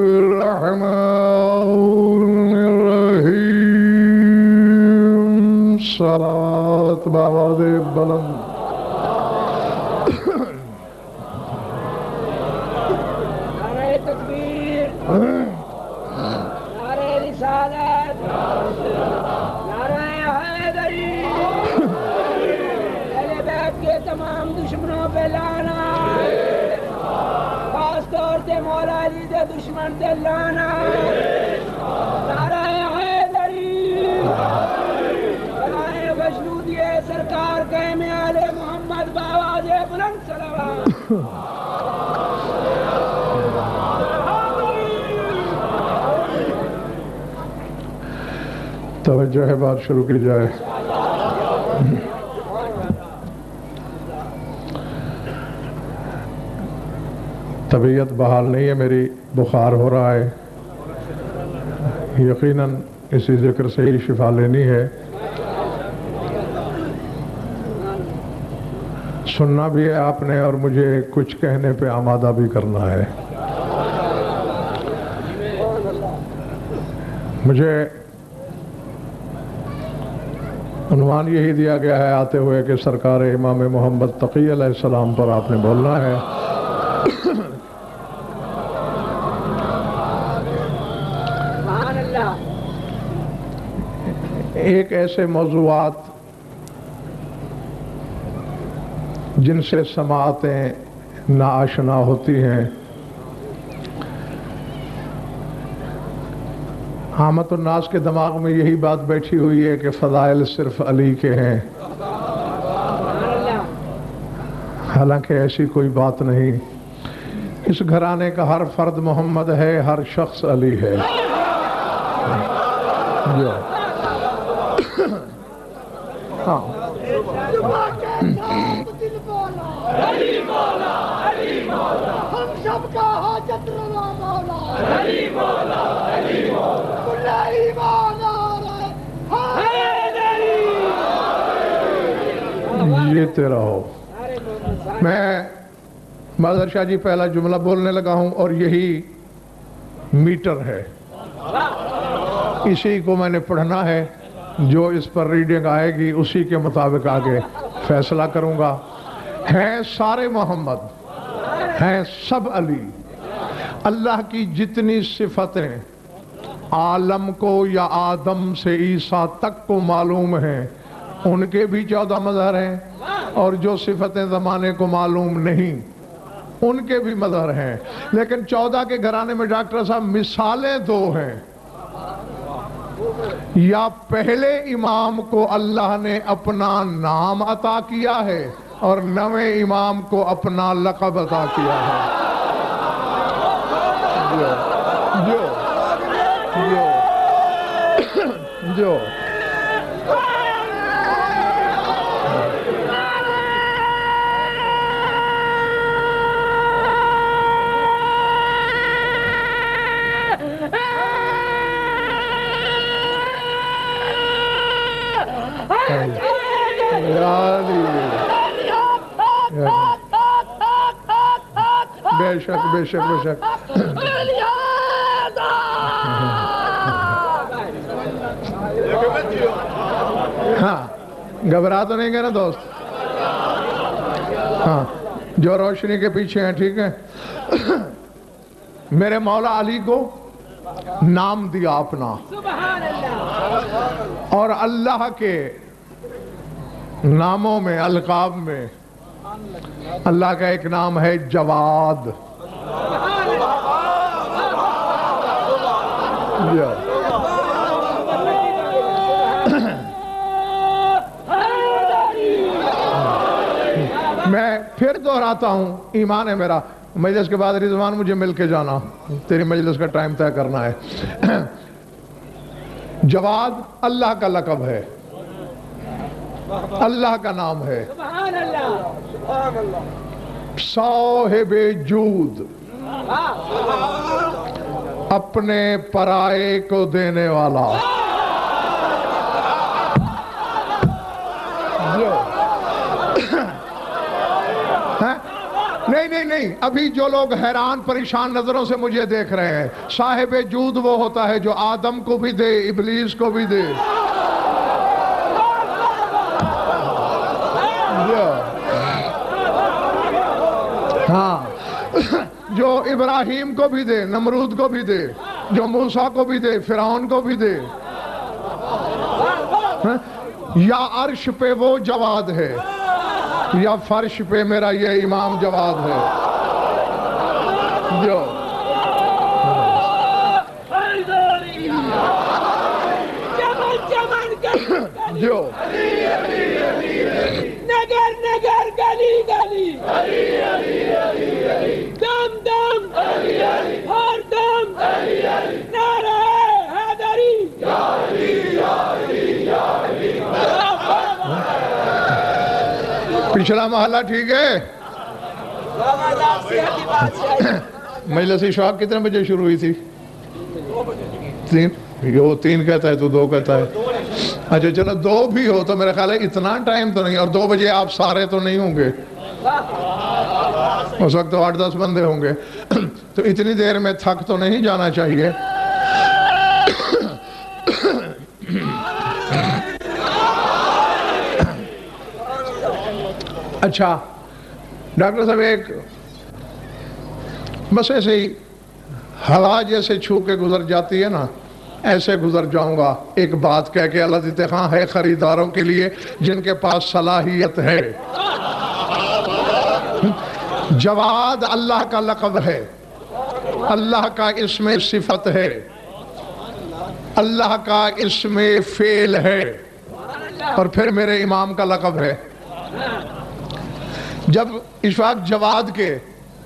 الرحمن صلوات بآواز بلند نعرہ تکبیر، نعرہ رسالت، نعرہ حیدری، اہل بیت کے تمام دشمنوں پہ لعنت، خاص طور سے مولا علی کے دشمن پہ لعنت، نعرہ حیدری، بلائے وجنودی سرکار قائم آل محمد بآواز بلند صلوات۔ توجہ ہے، بات شروع کی جائے۔ طبیعت بحال نہیں ہے میری، بخار ہو رہا ہے، یقیناً اسی ذکر سے ہی شفا لینی ہے۔ سننا بھی ہے آپ نے اور مجھے کچھ کہنے پہ آمادہ بھی کرنا ہے۔ مجھے عنوان یہی دیا گیا ہے آتے ہوئے کہ سرکار امام محمد تقی علیہ السلام پر آپ نے بولنا ہے۔ ایک ایسے موضوعات جن سے سماعتیں ناآشنا ہوتی ہیں، عامت الناس کے دماغ میں یہی بات بیٹھی ہوئی ہے کہ فضائل صرف علی کے ہیں، حالانکہ ایسی کوئی بات نہیں۔ اس گھرانے کا ہر فرد محمد ہے، ہر شخص علی ہے۔ ہاں ہم سب کا حاجت روا مولا، کل ایمان آ رہا ہے۔ یہ تیرا ہو۔ میں معذر شاہ جی پہلا جملہ بولنے لگا ہوں اور یہی میٹر ہے، اسی کو میں نے پڑھنا ہے، جو اس پر ریڈنگ آئے گی اسی کے مطابق آگے فیصلہ کروں گا۔ ہیں سارے محمد، ہیں سب علی۔ اللہ کی جتنی صفتیں عالم کو یا آدم سے عیسیٰ تک کو معلوم ہیں، ان کے بھی 14 مظہر ہیں، اور جو صفتیں زمانے کو معلوم نہیں ان کے بھی مظہر ہیں، لیکن 14 کے گھرانے میں ڈاکٹر صاحب مثالیں دو ہیں۔ یا پہلے امام کو اللہ نے اپنا نام عطا کیا ہے اور نویں امام کو اپنا لقب عطا کیا ہے۔ جو بے شک بے شک بے شک۔ ہاں گھبرا تو نہیں گئے نا دوست؟ ہاں جو روشنی کے پیچھے ہیں، ٹھیک ہے۔ میرے مولا علی کو نام دیا اپنا، اور اللہ کے ناموں میں، القاب میں اللہ کا ایک نام ہے جواد۔ میں پھر دہراتا ہوں، ایمان ہے میرا، مجلس کے بعد رضوان مجھے مل کے جانا، تیری مجلس کا ٹائم طے کرنا ہے۔ جواد اللہ کا لقب ہے، اللہ کا نام ہے۔ صاحب جود، اپنے پرائے کو دینے والا۔ نہیں نہیں نہیں، ابھی جو لوگ حیران پریشان نظروں سے مجھے دیکھ رہے ہیں، صاحب جود وہ ہوتا ہے جو آدم کو بھی دے، ابلیس کو بھی دے، ہاں، جو ابراہیم کو بھی دے، نمرود کو بھی دے، جو موسیٰ کو بھی دے، فرعون کو بھی دے، یا عرش پہ وہ جواد ہے یا فرش پہ میرا یہ امام جواد ہے جو جو نگر نگر گلی گلی دم دم ہر دم نعرہ حیدری پچھلا محلہ ٹھیک ہے؟ مجلس اشراق کتنے بجے شروع ہوئی تھی؟ 3 کہتا ہے تو 2 کہتا ہے، اچھا چلو 2 بھی ہو تو میرا خیال ہے اتنا ٹائم تو نہیں، اور 2 بجے آپ سارے تو نہیں ہوں گے، اس وقت تو 8-10 بندے ہوں گے، تو اتنی دیر میں تھک تو نہیں جانا چاہیے۔ اچھا ڈاکٹر صاحب، ایک بس ایسے ہی ہوا جیسے چھو کے گزر جاتی ہے نا، ایسے گزر جاؤں گا، ایک بات کہہ کے اللہ دیتے خاں ہے خریداروں کے لیے جن کے پاس صلاحیت ہے۔ جواد اللہ کا لقب ہے، اللہ کا اسم صفت ہے، اللہ کا اسم فعل ہے، اور پھر میرے امام کا لقب ہے۔ جب اشفاق جواد کے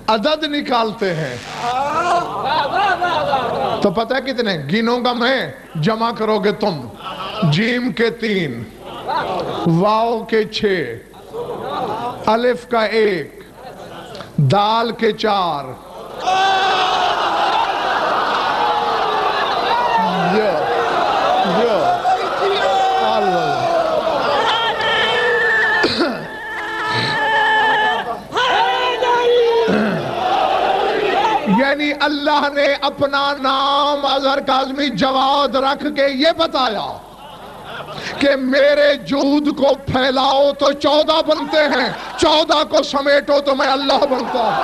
عدد نکالتے ہیں تو پتہ ہے کتنے گنوں گا میں، جمع کرو گے تم، جیم کے 3، واو کے 6، الف کا 1، دال کے 4، یعنی اللہ نے اپنا نام اظہر کاظمی جواد رکھ کے یہ بتایا کہ میرے جود کو پھیلاؤ تو 14 بنتے ہیں، 14 کو سمیٹو تو میں اللہ بنتا ہوں۔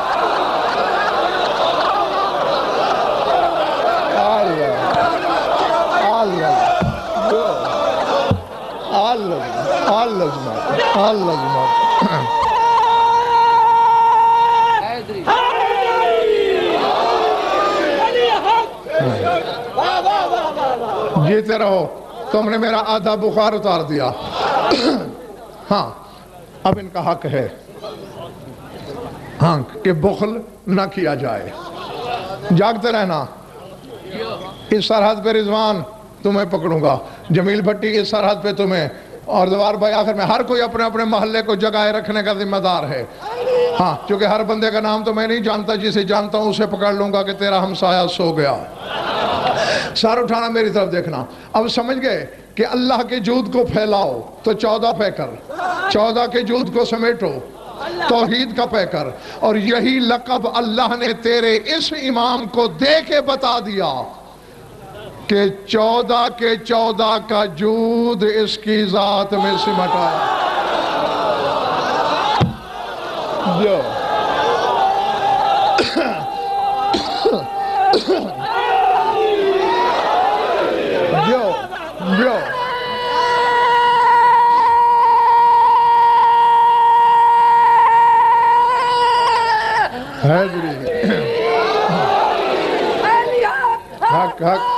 جیتے رہو، تم نے میرا آدھا بخار اتار دیا۔ ہاں اب ان کا حق ہے ہاں کہ بخل نہ کیا جائے، جاگتے رہنا۔ اس سرحد پہ رضوان تمہیں پکڑوں گا، جمیل بھٹی اس سرحد پہ تمہیں، اور دوار بھائی آخر میں ہر کوئی اپنے اپنے محلے کو جگائے رکھنے کا ذمہ دار ہے۔ ہاں چونکہ ہر بندے کا نام تو میں نہیں جانتا، جسے جانتا ہوں اسے پکڑ لوں گا کہ تیرا ہمسایہ سو گیا۔ سار اٹھانا، میری طرف دیکھنا۔ اب سمجھ گئے کہ اللہ کے جود کو پھیلاؤ تو 14 پہ کر، 14 کے جود کو سمیٹو توحید کا پہ کر، اور یہی لقب اللہ نے تیرے اس امام کو دے کے بتا دیا کہ 14 کے 14 کا جود اس کی ذات میں سمٹ آیا۔ جو حق حق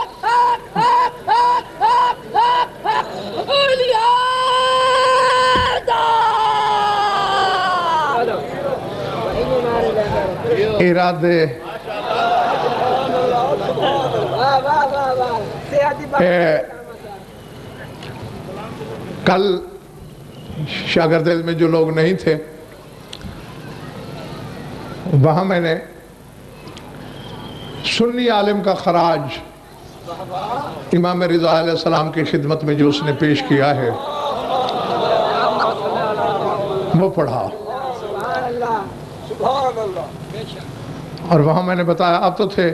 ارادے کل شاگردیل میں جو لوگ نہیں تھے وہاں میں نے سنی عالم کا خراج امام رضا علیہ السلام کی خدمت میں جو اس نے پیش کیا ہے وہ پڑھا۔ اور وہاں میں نے بتایا اب تو تھے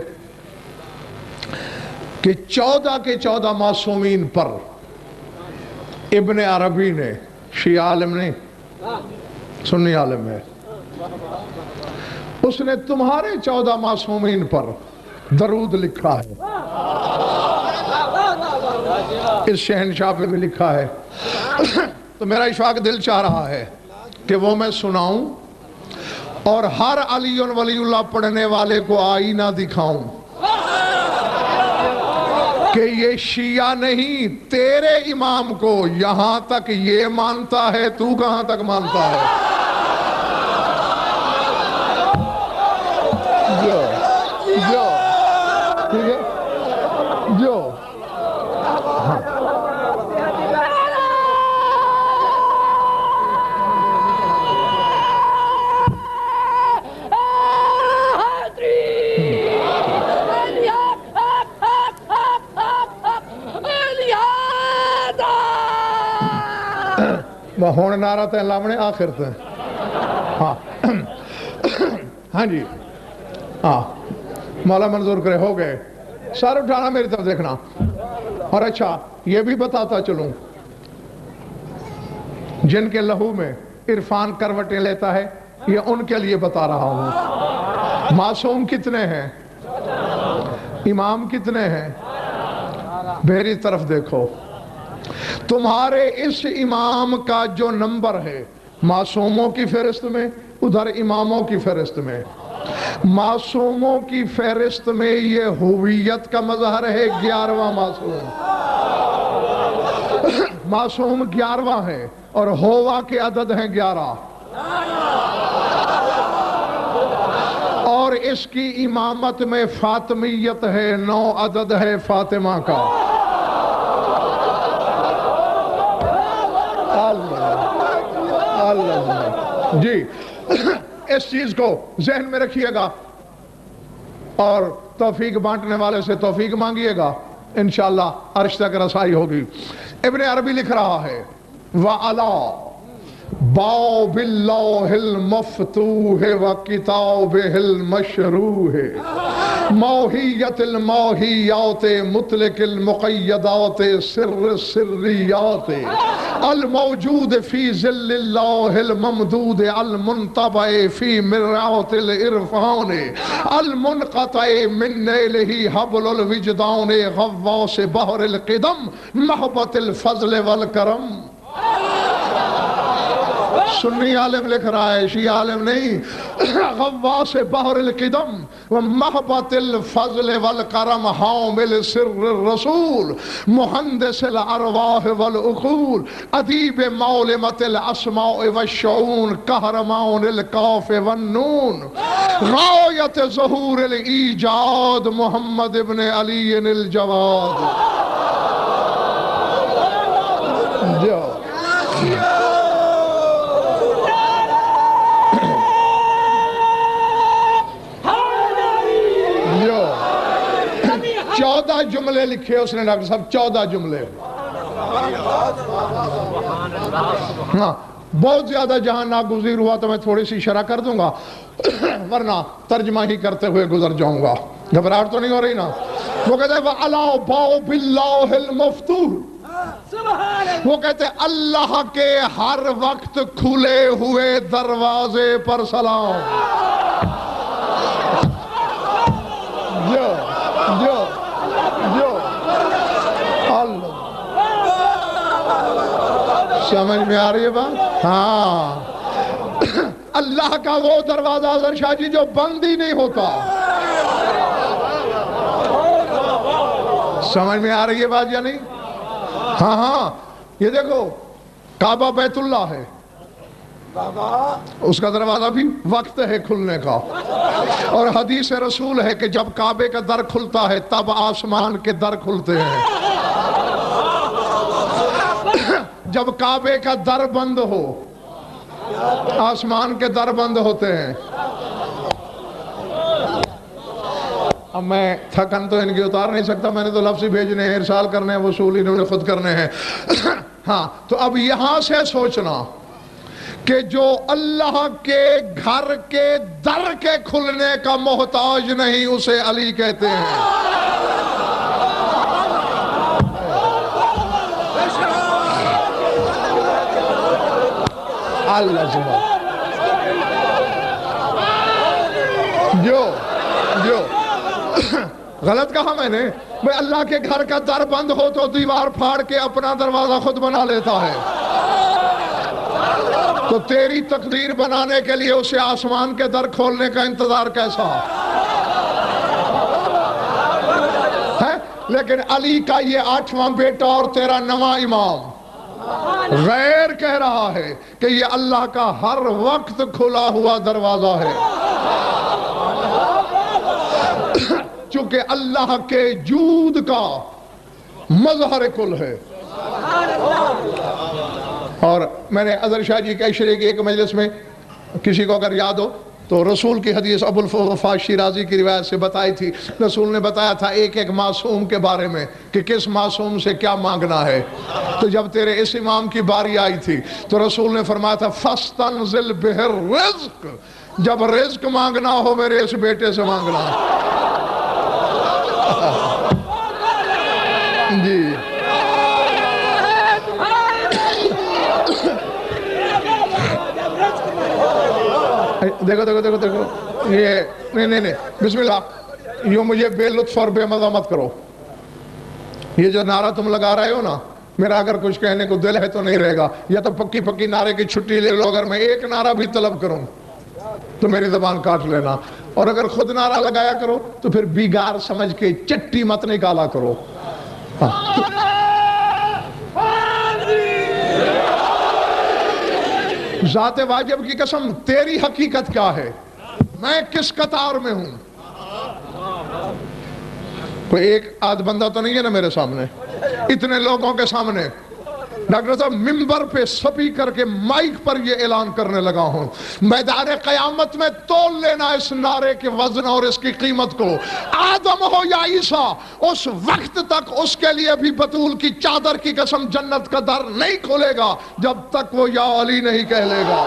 کہ 14 کے 14 معصومین پر ابن عربی نے، شیعہ عالم نہیں سنی عالم ہے، اس نے تمہارے 14 معصومین پر درود لکھا ہے، اس شہنشاہ پہ بھی لکھا ہے۔ تو میرا اشفاق دل چاہ رہا ہے کہ وہ میں سناؤں اور ہر علی ولی اللہ پڑھنے والے کو آئینہ دکھاؤں کہ یہ شیعہ نہیں، تیرے امام کو یہاں تک یہ مانتا ہے، تو کہاں تک مانتا ہے؟ جو ٹھیک ہے جو ہون نعرہ تے لامنے آخر تے ہاں ہاں جی ہاں مولا منظور کرے ہو گئے، سر اٹھانا میری طرف دیکھنا۔ اور اچھا یہ بھی بتاتا چلوں، جن کے لہو میں عرفان کروٹیں لیتا ہے یہ ان کے لیے بتا رہا ہوں۔ معصوم کتنے ہیں، امام کتنے ہیں، میری طرف دیکھو، تمہارے اس امام کا جو نمبر ہے معصوموں کی فہرست میں، ادھر اماموں کی فہرست میں، معصوموں کی فہرست میں یہ ہویت کا مظہر ہے 11واں معصوم، معصوم 11واں ہے اور ہوا کے عدد ہیں 11، اور اس کی امامت میں فاطمیت ہے، 9 عدد ہے فاطمہ کا۔ جی اس چیز کو ذہن میں رکھیے گا اور توفیق بانٹنے والے سے توفیق مانگیے گا، انشاءاللہ عرش تک رسائی ہوگی۔ ابن عربی لکھ رہا ہے وَعَلَىٰ بَابِ اللَّوْحِ الْمَفْتُوحِ وَكِتَابِهِ الْمَشْرُوحِ مَوْحِيَّةِ الْمَوْحِيَّاتِ مُطْلِقِ الْمُقَيَّدَاتِ سِرِّ السِّرِّيَّاتِ الموجود فی ظل اللہ الممدود المنطبع فی مرعات العرفان المنقطع من نیلہ حبل الوجدان غواص بحر القدم محبت الفضل والکرم۔ سنی عالم لکھ رہا ہے، شیعہ عالم نہیں۔ غواص بحر القدم ومحبت الفضل والکرم حامل سر الرسول مہندس الارواح والعقول ادیب مولمت الاسماء والشعون قہرمان القاف والنون غایت ظہور الایجاد محمد ابن علی الجواد۔ چودہ جملے لکھے اس نے ڈاکٹر صاحب، 14 جملے۔ ہاں بہت زیادہ جہاں ناگزیر ہوا تو میں تھوڑی سی شرح کر دوں گا، ورنہ ترجمہ ہی کرتے ہوئے گزر جاؤں گا۔ گھبراہٹ تو نہیں ہو رہی نا؟ وہ کہتے ہیں وَعَلَىٰ بَابِ اللَّهِ الْمَفْتُوحِ، وہ کہتے ہیں اللہ کے ہر وقت کھلے ہوئے دروازے پر سلام۔ سمجھ میں آ رہی ہے بات؟ ہاں اللہ کا وہ دروازہ حضرت شاہ جی جو بند ہی نہیں ہوتا۔ سمجھ میں آ رہی ہے بات یا نہیں؟ ہاں ہاں یہ دیکھو کعبہ بیت اللہ ہے، اس کا دروازہ بھی وقت ہے کھلنے کا، اور حدیث رسول ہے کہ جب کعبے کا در کھلتا ہے تب آسمان کے در کھلتے ہیں، جب کعبے کا در بند ہو آسمان کے در بند ہوتے ہیں۔ اب میں تھکن تو ان کی اتار نہیں سکتا، میں نے تو لفظ بھیجنے ہیں، ارسال کرنے ہیں، وصول انہوں نے خود کرنے ہیں۔ ہاں تو اب یہاں سے سوچنا کہ جو اللہ کے گھر کے در کے کھلنے کا محتاج نہیں اسے علی کہتے ہیں. اللہ سبحانہ. جو غلط کہا میں نے. بھئی اللہ کے گھر کا در بند ہو تو دیوار پھاڑ کے اپنا دروازہ خود بنا لیتا ہے. تو تیری تقدیر بنانے کے لیے اسے آسمان کے در کھولنے کا انتظار کیسا ہے؟ لیکن علی کا یہ 8واں بیٹا اور تیرا 9واں امام غیر کہہ رہا ہے کہ یہ اللہ کا ہر وقت کھلا ہوا دروازہ ہے، چونکہ اللہ کے جود کا مظہر کل ہے. اور میں نے اظہر شاہ جی کیشری کی ایک مجلس میں کسی کو اگر یاد ہو تو رسول کی حدیث ابو الوفا شیرازی کی روایت سے بتائی تھی. رسول نے بتایا تھا ایک ایک معصوم کے بارے میں کہ کس معصوم سے کیا مانگنا ہے. تو جب تیرے اس امام کی باری آئی تھی تو رسول نے فرمایا تھا فَاسْتَنْزِلْ بِهِ الرِّزْقِ، جب رزق مانگنا ہو میرے اس بیٹے سے مانگنا. جی دیکھو دیکھو دیکھو دیکھو یہ نہیں بسم اللہ. یوں مجھے بے لطف اور بے مزہ مت کرو. یہ جو نعرہ تم لگا رہے ہو نا، میرا اگر کچھ کہنے کو دل ہے تو نہیں رہے گا. یا تو پکی پکی نعرے کی چھٹی لے لو. اگر میں ایک نعرہ بھی طلب کروں تو میری زبان کاٹ لینا. اور اگر خود نعرہ لگایا کرو تو پھر بیگار سمجھ کے چٹی مت نکالا کرو. ذات واجب کی قسم تیری حقیقت کیا ہے؟ میں کس قطار میں ہوں؟ کوئی ایک آدھ بندہ تو نہیں ہے نا میرے سامنے، اتنے لوگوں کے سامنے. ڈاکٹر صاحب ممبر پہ سپیکر کے مائک پر یہ اعلان کرنے لگا ہوں، میدان قیامت میں تول لینا اس نعرے کے وزن اور اس کی قیمت کو. آدم ہو یا عیسیٰ، اس وقت تک اس کے لیے بھی بطول کی چادر کی قسم جنت کا در نہیں کھولے گا جب تک وہ یا علی نہیں کہہ لے گا.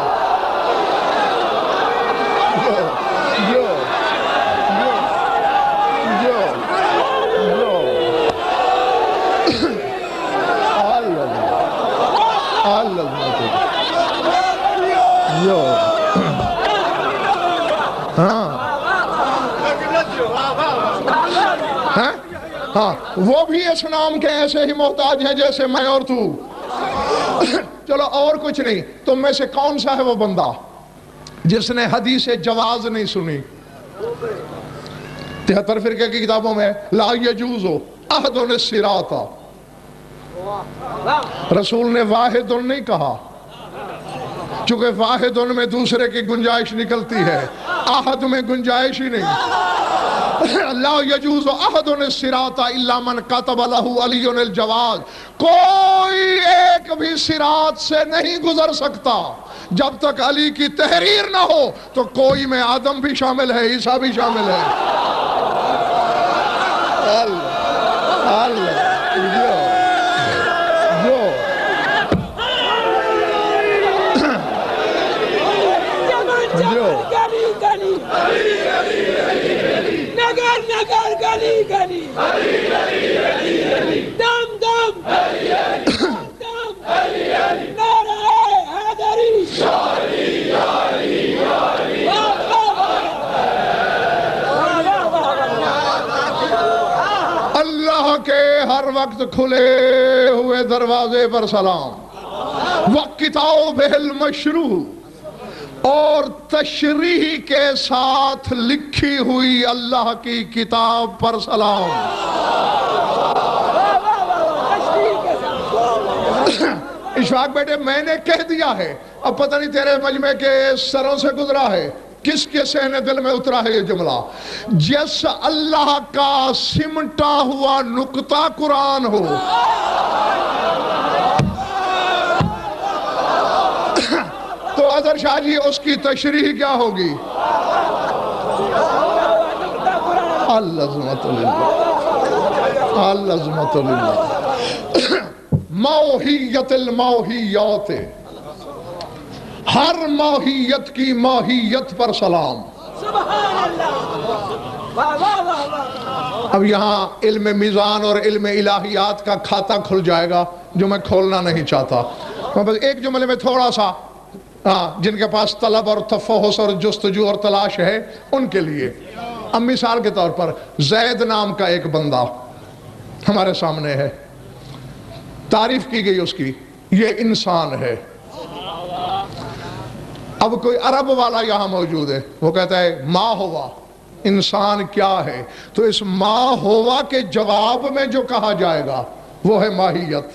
ہاں وہ بھی اس نام کے ایسے ہی محتاج ہیں جیسے میں اور تو. چلو اور کچھ نہیں، تم میں سے کون سا ہے وہ بندہ جس نے حدیث جواز نہیں سنی؟ 73 فرقے کی کتابوں میں لا یجوز احد الصراط. رسول نے واحد نہیں کہا چونکہ واحد میں دوسرے کی گنجائش نکلتی ہے، احد میں گنجائش ہی نہیں. لا یجوز احد الصراط الا من كتب له علی الجواز. کوئی ایک بھی صراط سے نہیں گزر سکتا جب تک علی کی تحریر نہ ہو. تو کوئی میں آدم بھی شامل ہے، عیسیٰ بھی شامل ہے. اللہ گلی گلی دم دم نعرہ حیدری. اللہ کے ہر وقت کھلے ہوئے دروازے پر سلام. وَکِتَابِهِ الْمَشْرُوعِ، اور تشریح کے ساتھ لکھی ہوئی اللہ کی کتاب پر سلام. اشفاق بیٹے میں نے کہہ دیا ہے، اب پتہ نہیں تیرے مجمع کے سروں سے گزرا ہے، کس کے سہن دل میں اترا ہے یہ جملہ. جس اللہ کا سمٹا ہوا نقطہ قرآن ہو، تو اظہر شاہ جی اس کی تشریح کیا ہوگی؟ العظمت للہ، العظمت للہ. موحیت الموحیات، ہر ماہیت کی ماہیت پر سلام۔ سبحان اللہ، واہ واہ واہ واہ۔ اب یہاں علم میزان اور علم الہیات کا کھاتا کھل جائے گا جو میں کھولنا نہیں چاہتا۔ میں بس ایک جملے میں تھوڑا سا جن کے پاس طلب اور تفحص اور جستجو اور تلاش ہے ان کے لیے، اب مثال کے طور پر زید نام کا ایک بندہ ہمارے سامنے ہے، تعریف کی گئی اس کی، یہ انسان ہے۔ اب کوئی عرب والا یہاں موجود ہے، وہ کہتا ہے ما ہوا، انسان کیا ہے؟ تو اس ما ہوا کے جواب میں جو کہا جائے گا وہ ہے ماہیت۔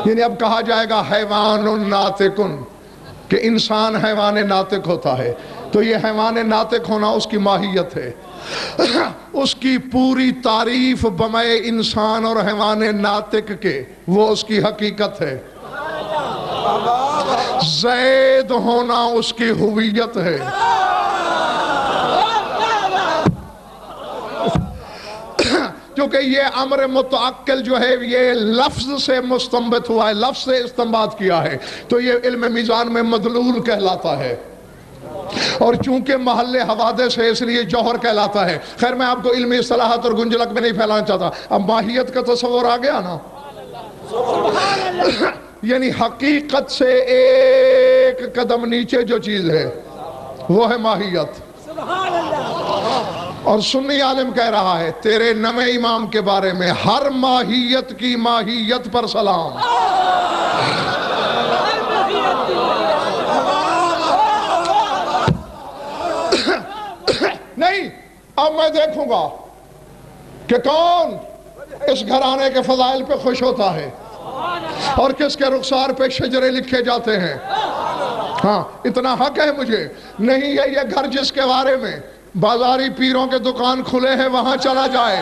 یعنی اب کہا جائے گا حیوان ناطقن، کہ انسان حیوان ناطق ہوتا ہے، تو یہ حیوان ناطق ہونا اس کی ماہیت ہے۔ اس کی پوری تعریف بمائے انسان اور حیوان ناطق کے، وہ اس کی حقیقت ہے۔ زید ہونا اس کی ہویت ہے۔ کیونکہ یہ امر متعقل جو ہے یہ لفظ سے مستنبت ہوا ہے، لفظ سے استنباط کیا ہے، تو یہ علم میزان میں مدلول کہلاتا ہے، اور چونکہ محل حوادث ہے اس لیے جوہر کہلاتا ہے۔ خیر میں آپ کو علمی اصطلاحات اور گنجلک میں نہیں پھیلانا چاہتا، اب ماہیت کا تصور آ گیا نا، یعنی حقیقت سے ایک قدم نیچے جو چیز ہے وہ ہے ماہیت۔ سبحان اللہ۔ اور سنی عالم کہہ رہا ہے تیرے نوے امام کے بارے میں ہر ماہیت کی ماہیت پر سلام۔ نہیں، اب میں دیکھوں گا کہ کون اس گھرانے کے فضائل پہ خوش ہوتا ہے اور کس کے رخسار پہ شجرے لکھے جاتے ہیں۔ ہاں اتنا حق ہے مجھے، نہیں ہے یہ گھر جس کے بارے میں بازاری پیروں کے دکان کھلے ہیں وہاں چلا جائے۔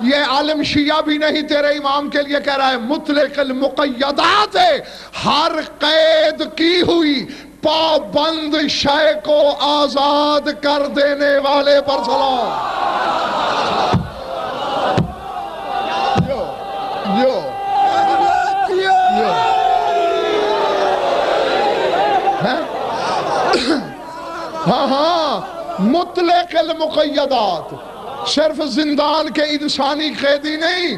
یہ عالم شیعہ بھی نہیں تیرے امام کے لیے کہہ رہا ہے مطلق المقیدات ہے، ہر قید کی ہوئی پابند شے کو آزاد کر دینے والے پر سلام۔ ہاں ہاں، مطلق المقیدات، صرف زندان کے انسانی قیدی نہیں،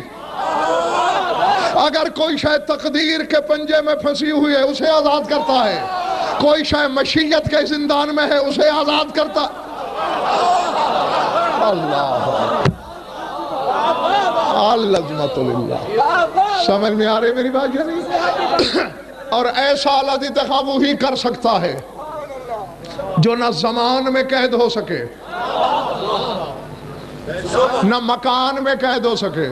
اگر کوئی شے تقدیر کے پنجے میں پھنسی ہوئی ہے اسے آزاد کرتا ہے، کوئی شے مشیت کے زندان میں ہے اسے آزاد کرتا۔ اللہ العظمت للہ، سمجھ میں آ رہے میری بات یا نہیں؟ اور ایسا الانتخاب وہی کر سکتا ہے جو نہ زمان میں قید ہو سکے نہ مکان میں قید ہو سکے۔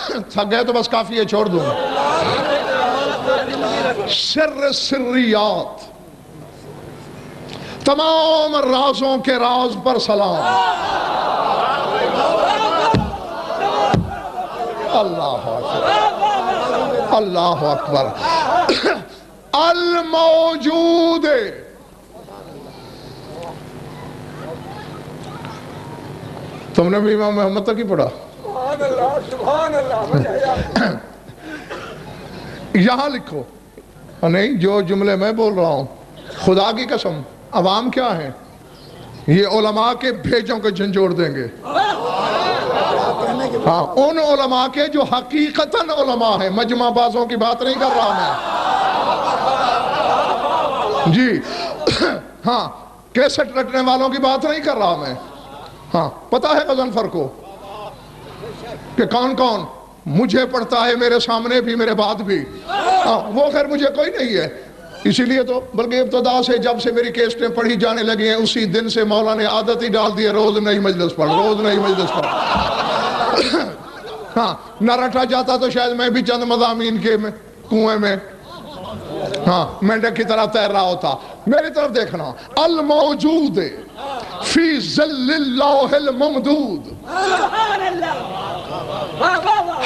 تھک گئے تو بس کافی ہے، چھوڑ دوں۔ سر سریات، تمام رازوں کے راز پر سلام۔ اللہ اکبر، اللہ اکبر۔ الموجود، تم نے بھی امام محمد تک ہی پڑھا؟ سبحان اللہ۔ یہاں لکھو، نہیں جو جملے میں بول رہا ہوں خدا کی قسم عوام کیا ہیں، یہ علماء کے بھیجوں کو جھنجھوڑ دیں گے۔ ہاں ان علماء کے جو حقیقتاً علماء ہیں، مجمع بازوں کی بات نہیں کر رہا میں جی، ہاں کیسٹ رکھنے والوں کی بات نہیں کر رہا میں۔ ہاں پتہ ہے غضنفر کو کہ کون کون مجھے پڑھتا ہے، میرے سامنے بھی میرے بعد بھی، وہ خیر مجھے کوئی نہیں ہے، اسی لیے تو بلکہ ابتدا سے جب سے میری کیسٹیں پڑھی جانے لگی ہیں اسی دن سے مولا نے عادت ہی ڈال دی ہے روز نئی مجلس پڑھ، روز نئی مجلس پڑھ۔ ہاں نہ رٹا جاتا تو شاید میں بھی چند مضامین کے کنویں میں ہاں مینڈک کی طرح تیر رہا ہوتا۔ میری طرف دیکھنا، الموجود فی ظل اللہ الممدود،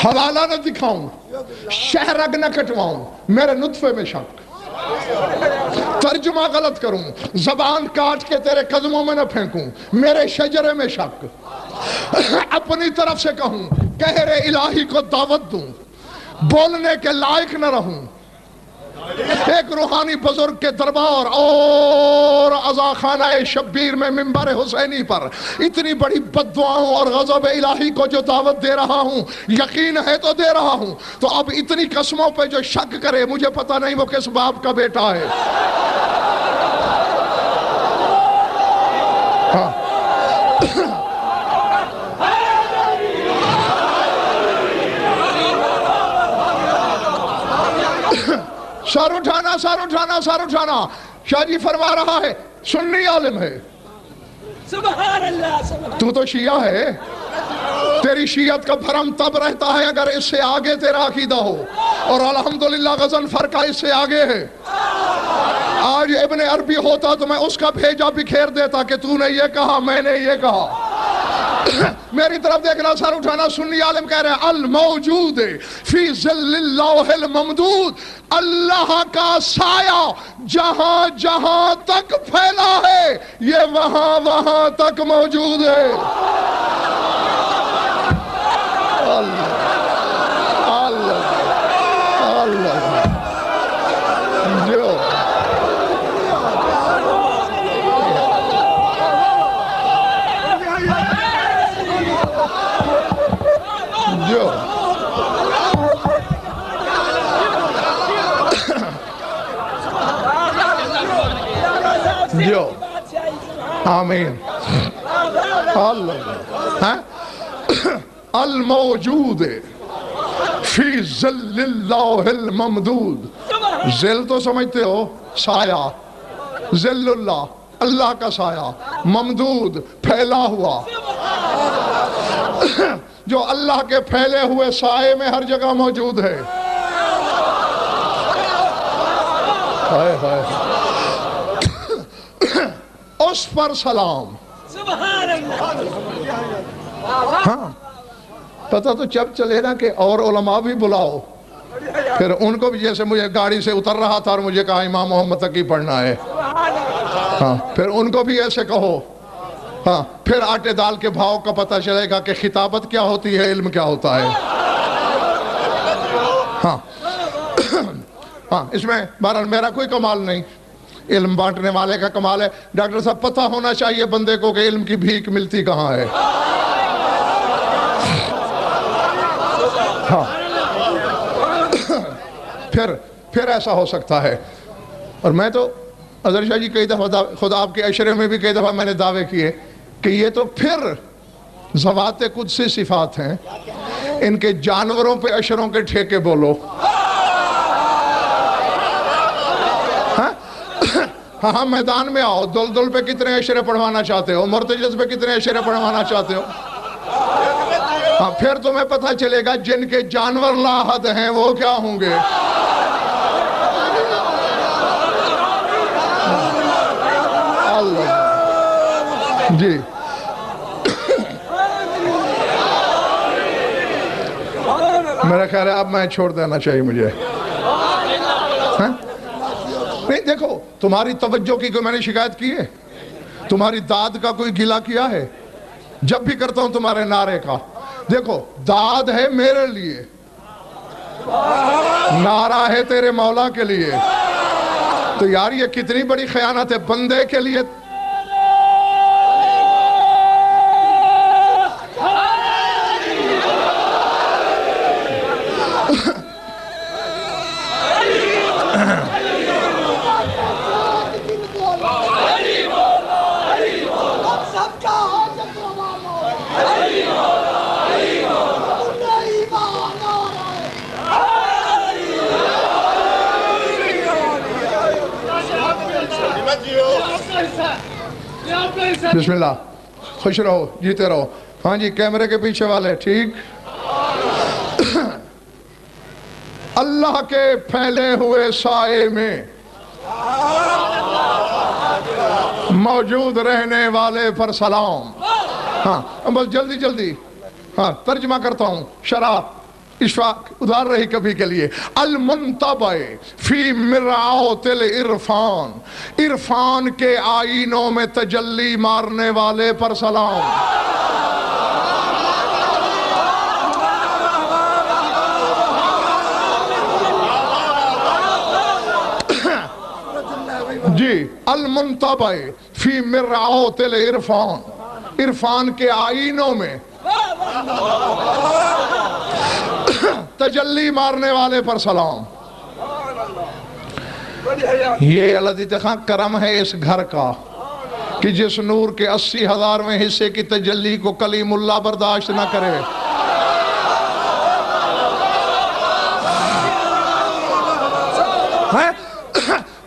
حوالہ نہ دکھاؤں، شہرگ نہ کٹواؤں، میرے نطفے میں شک، ترجمہ غلط کروں، زبان کاٹ کے تیرے قدموں میں نہ پھینکوں، میرے شجرے میں شک، اپنی طرف سے کہوں، قہر الہی کو دعوت دوں، بولنے کے لائق نہ رہوں، ایک روحانی بزرگ کے دربار اور عزا خانہ شبیر میں منبر حسینی پر اتنی بڑی بددعاؤں اور غضب الہی کو جو دعوت دے رہا ہوں، یقین ہے تو دے رہا ہوں، تو اب اتنی قسموں پہ جو شک کرے مجھے پتہ نہیں وہ کس باپ کا بیٹا ہے۔ ہاں سر اٹھانا، سر اٹھانا، سر اٹھانا۔ شاہ جی فرما رہا ہے سنی عالم ہے، سبحان اللہ، سبحان تو شیعہ ہے، تیری شیعت کا بھرم تب رہتا ہے اگر اس سے آگے تیرا عقیدہ ہو، اور الحمدللہ غضنفر کا اس سے آگے ہے۔ آج ابن عربی ہوتا تو میں اس کا بھیجا بکھیر دیتا کہ تو نے یہ کہا، میں نے یہ کہا۔ میری طرف دیکھنا، سر اٹھانا۔ سنی عالم کہہ رہے ہیں الموجود فی ظل اللوح الممدود، اللہ کا سایہ جہاں جہاں تک پھیلا ہے یہ وہاں وہاں تک موجود ہے۔ اللہ اللہ اللہ جو جو آمین اللہ الموجود فی ظل اللوح الممدود۔ ظل تو سمجھتے ہو سایہ، ظل اللہ، اللہ کا سایہ، ممدود پھیلا ہوا، جو اللہ کے پھیلے ہوئے سائے میں ہر جگہ موجود ہے۔ ہائے ہائے اس پر سلام۔ سبحان اللہ۔ ہاں پتہ تو جب چلے نا کہ اور علماء بھی بلاؤ، پھر ان کو بھی، جیسے مجھے گاڑی سے اتر رہا تھا اور مجھے کہا امام محمد تقی پڑھنا ہے، ہاں پھر ان کو بھی ایسے کہو، ہاں پھر آٹے دال کے بھاؤ کا پتہ چلے گا کہ خطابت کیا ہوتی ہے، علم کیا ہوتا ہے۔ ہاں ہاں اس میں بہرحال میرا کوئی کمال نہیں، علم بانٹنے والے کا کمال ہے۔ ڈاکٹر صاحب پتہ ہونا چاہیے بندے کو کہ علم کی بھیک ملتی کہاں ہے۔ ہاں پھر ایسا ہو سکتا ہے۔ اور میں تو اظہر شاہ جی کئی دفعہ خود آپ کے عشرے میں بھی کئی دفعہ میں نے دعوے کیے کہ یہ تو پھر ذوات قدسی صفات ہیں، ان کے جانوروں پہ عشروں کے ٹھیکے بولو۔ ہاں میدان میں آؤ، دل پہ کتنے عشرے پڑھوانا چاہتے ہو، مرتجز پہ کتنے عشرے پڑھوانا چاہتے ہو، ہاں پھر تمہیں پتہ چلے گا جن کے جانور لا حد ہیں وہ کیا ہوں گے۔ اللہ جی میرا خیال ہے اب میں چھوڑ دینا چاہیے مجھے۔ نہیں دیکھو، تمہاری توجہ کی کوئی میں نے شکایت کی ہے؟ تمہاری داد کا کوئی گلہ کیا ہے؟ جب بھی کرتا ہوں تمہارے نعرے کا، دیکھو داد ہے میرے لیے، نعرہ ہے تیرے مولا کے لیے، تو یار یہ کتنی بڑی خیانت ہے بندے کے لیے۔ بسم اللہ، خوش رہو، جیتے رہو۔ ہاں جی کیمرے کے پیچھے والے ٹھیک۔ اللہ کے پھیلے ہوئے سائے میں موجود رہنے والے پر سلام۔ ہاں بس جلدی جلدی ہاں ترجمہ کرتا ہوں، شرح اشفاق ادھار رہی کبھی کے لیے۔ المنتبع فی مرعات العرفان، عرفان کے آئینوں میں تجلی مارنے والے پر سلام۔ جی المنتبع فی مرعوت العرفان، عرفان کے آئینوں میں تجلی مارنے والے پر سلام۔ یہ اللہ دیتے خان کرم ہے اس گھر کا کہ جس نور کے 80,000ویں حصے کی تجلی کو کلیم اللہ برداشت نہ کرے۔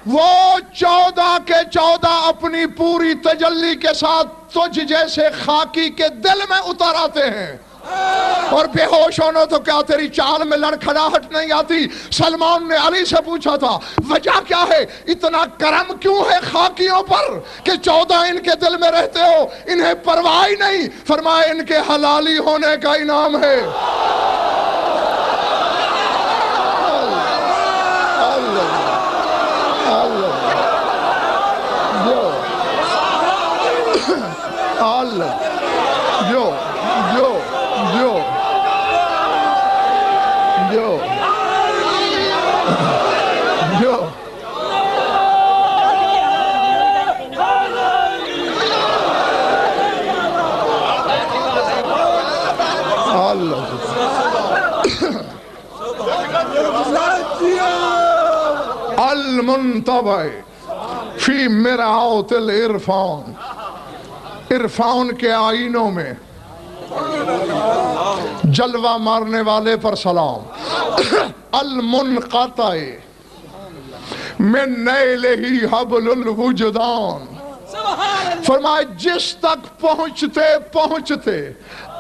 وہ 14 کے 14 اپنی پوری تجلی کے ساتھ تجھ جیسے خاکی کے دل میں اتر آتے ہیں، اور بے ہوش ہونا تو کیا تیری چال میں لڑکھڑاہٹ نہیں آتی؟ سلمان نے علی سے پوچھا تھا وجہ کیا ہے، اتنا کرم کیوں ہے خاکیوں پر کہ 14 ان کے دل میں رہتے ہو، انہیں پرواہ نہیں؟ فرمایا ان کے حلالی ہونے کا انعام ہے۔ المنتبع فی مرعوت العرفان، عرفان کے آئینوں میں جلوہ مارنے والے پر سلام۔ المنقطع من نیلہ حبل الوجدان، فرمائے جس تک پہنچتے پہنچتے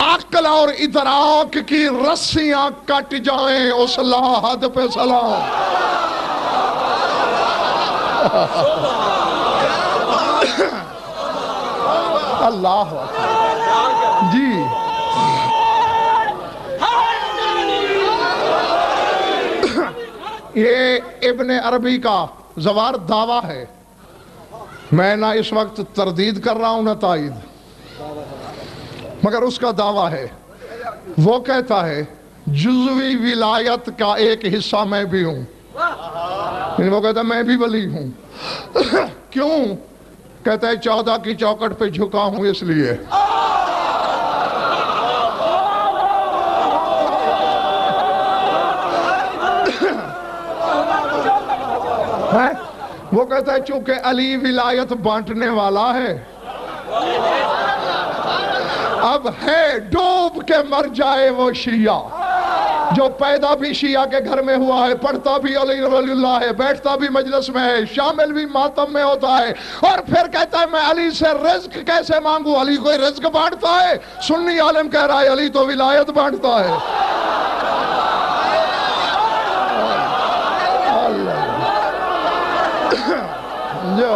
عقل اور ادراک کی رسیاں کٹ جائیں اس لاحد پہ سلام۔ اللہ جی یہ ابن عربی کا زوار دعویٰ ہے، میں نہ اس وقت تردید کر رہا ہوں نہ تائید، مگر اس کا دعویٰ ہے۔ وہ کہتا ہے جزوی ولایت کا ایک حصہ میں بھی ہوں، وہ کہتا ہے میں بھی ولی ہوں۔ کیوں؟ کہتا ہے 14 کی چوکٹ پہ جھکا ہوں اس لیے۔ وہ کہتا ہے چونکہ علی ولایت بانٹنے والا ہے، اب ہے ڈوب کے مر جائے وہ شیعہ جو پیدا بھی شیعہ کے گھر میں ہوا ہے، پڑھتا بھی علی ولی اللہ ہے، بیٹھتا بھی مجلس میں ہے، شامل بھی ماتم میں ہوتا ہے، اور پھر کہتا ہے میں علی سے رزق کیسے مانگوں؟ علی کوئی رزق بانٹتا ہے؟ سنی عالم کہہ رہا ہے علی تو ولایت بانٹتا ہے۔ جو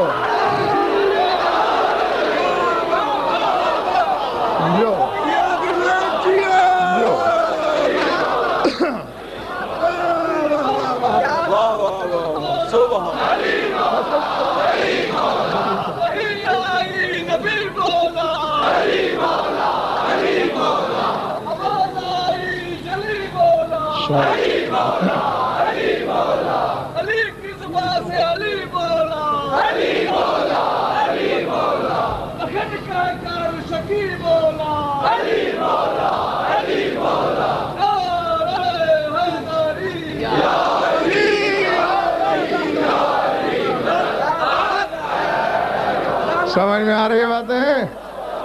سمجھ میں آ رہی باتیں ہیں؟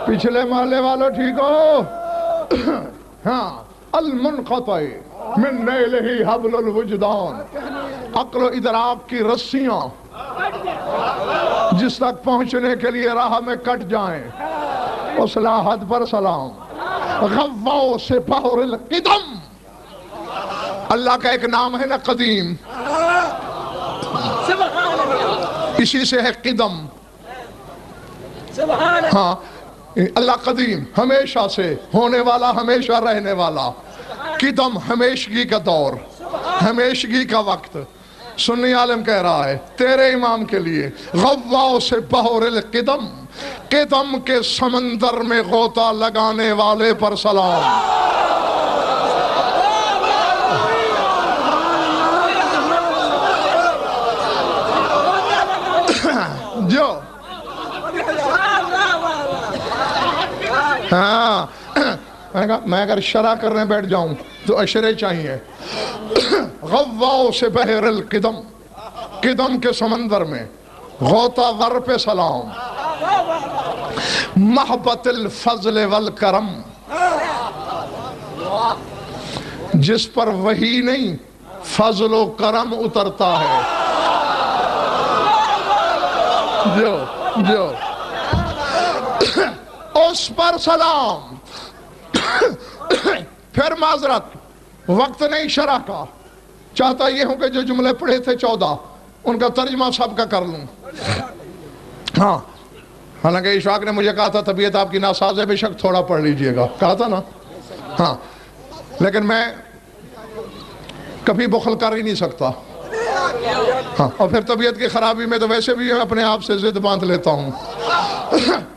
پچھلے محلے والوں ٹھیک ہو؟ ہاں المنقطع من نیلہ حبل الوجدان، عقل و ادراک کی رسیاں جس تک پہنچنے کے لیے راہ میں کٹ جائیں اس لاحد پر سلام۔ غواؤ سے بحر القدم، اللہ کا ایک نام ہے نا قدیم، اسی سے ہے قدم۔ ہاں اللہ قدیم، ہمیشہ سے ہونے والا، ہمیشہ رہنے والا۔ قدم ہمیشگی کا دور، ہمیشگی کا وقت۔ سنی عالم کہہ رہا ہے تیرے امام کے لیے غواؤ سے بحر القدم، قدم کے سمندر میں غوطہ لگانے والے پر سلام۔ ہاں میں اگر شرح کرنے بیٹھ جاؤں تو اشرے چاہیے. غواؤ سے بحر القدم، قدم کے سمندر میں غوطہ ور پہ سلام. محبت الفضل والکرم، جس پر وحی نہیں فضل و کرم اترتا ہے. جو اس پر سلام. پھر معذرت، وقت نہیں شرح کا، چاہتا یہ ہوں کہ جو جملے پڑھے تھے 14 ان کا ترجمہ سب کا کر لوں. ہاں حالانکہ اشفاق نے مجھے کہا تھا طبیعت آپ کی ناساز ہے، بے شک تھوڑا پڑھ لیجئے گا، کہا تھا نا. ہاں لیکن میں کبھی بخل کر ہی نہیں سکتا. ہاں اور پھر طبیعت کی خرابی میں تو ویسے بھی اپنے آپ سے ضد باندھ لیتا ہوں.